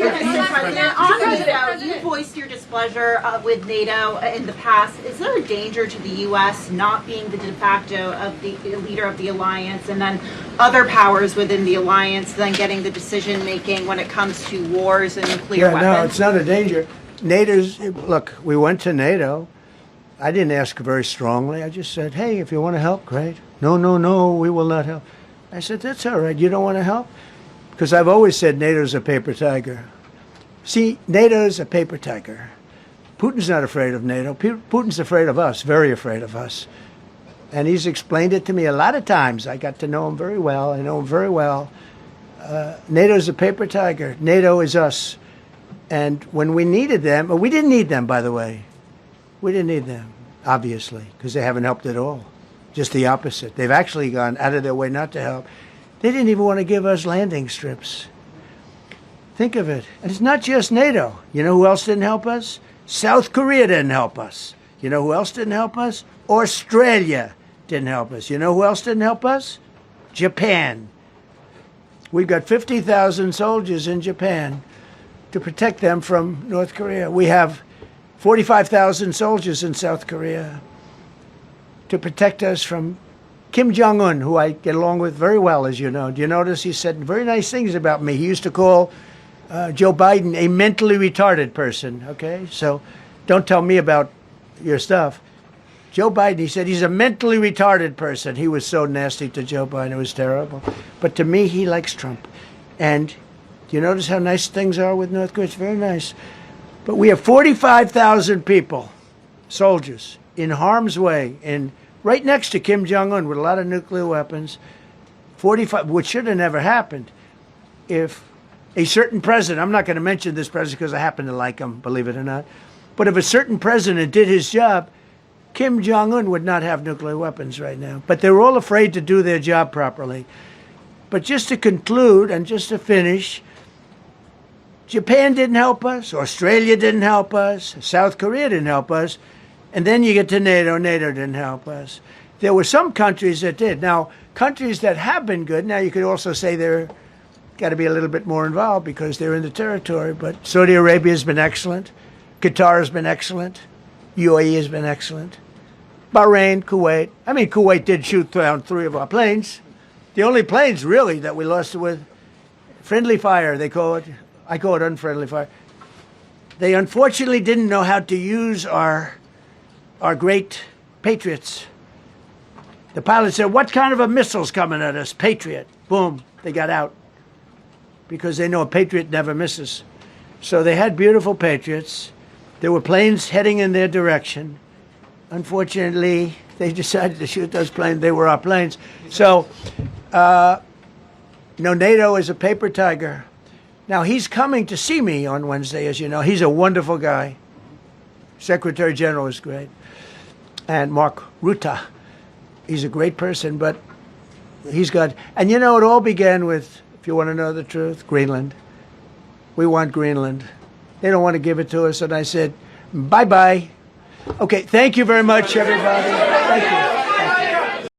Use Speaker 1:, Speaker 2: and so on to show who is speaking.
Speaker 1: Mr. President, on NATO, you voiced your displeasure with NATO in the past. Is there a danger to the U.S. not being the de facto of the leader of the alliance, and then other powers within the alliance then getting the decision making when it comes to wars and nuclear weapons?
Speaker 2: No, it's not a danger. Look, we went to NATO. I didn't ask very strongly. I just said, hey, if you want to help, great. No, we will not help. I said, that's all right. You don't want to help? Because I've always said NATO's a paper tiger. See, NATO's a paper tiger. Putin's not afraid of NATO. Putin's afraid of us, very afraid of us. And he's explained it to me a lot of times. I got to know him very well. I know him very well. NATO's a paper tiger. NATO is us. And when we needed them, we didn't need them, by the way. We didn't need them, obviously, because they haven't helped at all. Just the opposite. They've actually gone out of their way not to help. They didn't even want to give us landing strips. Think of it. And it's not just NATO. You know who else didn't help us? South Korea didn't help us. You know who else didn't help us? Australia didn't help us. You know who else didn't help us? Japan. We've got 50,000 soldiers in Japan to protect them from North Korea. We have 45,000 soldiers in South Korea to protect us from Kim Jong-un, who I get along with very well, as you know. Do you notice he said very nice things about me? He used to call Joe Biden a mentally retarded person, okay? So don't tell me about your stuff. Joe Biden, he said he's a mentally retarded person. He was so nasty to Joe Biden. It was terrible. But to me, he likes Trump. And do you notice how nice things are with North Korea? It's very nice. But we have 45,000 people, soldiers, in harm's way, right next to Kim Jong-un with a lot of nuclear weapons. 45, which should have never happened if a certain president, I'm not going to mention this president because I happen to like him, believe it or not, but if a certain president did his job, Kim Jong-un would not have nuclear weapons right now. But they were all afraid to do their job properly. But just to conclude and just to finish, Japan didn't help us, Australia didn't help us, South Korea didn't help us, and then you get to NATO, NATO didn't help us. There were some countries that did. Now, countries that have been good, now you could also say they're got to be a little bit more involved because they're in the territory, but Saudi Arabia has been excellent, Qatar has been excellent, UAE has been excellent, Bahrain, Kuwait. I mean, Kuwait did shoot down 3 of our planes. The only planes, really, that we lost with friendly fire, they call it. I call it unfriendly fire. They unfortunately didn't know how to use our great Patriots. The pilot said, what kind of a missile's coming at us? Patriot. Boom. They got out because they know a Patriot never misses. So they had beautiful Patriots. There were planes heading in their direction. Unfortunately, they decided to shoot those planes. They were our planes. So, NATO is a paper tiger. Now, he's coming to see me on Wednesday, as you know. He's a wonderful guy. Secretary General is great. And Mark Rutte, he's a great person, but he's got... And it all began with, if you want to know the truth, Greenland. We want Greenland. They don't want to give it to us. And I said, bye-bye. Okay, thank you very much, everybody.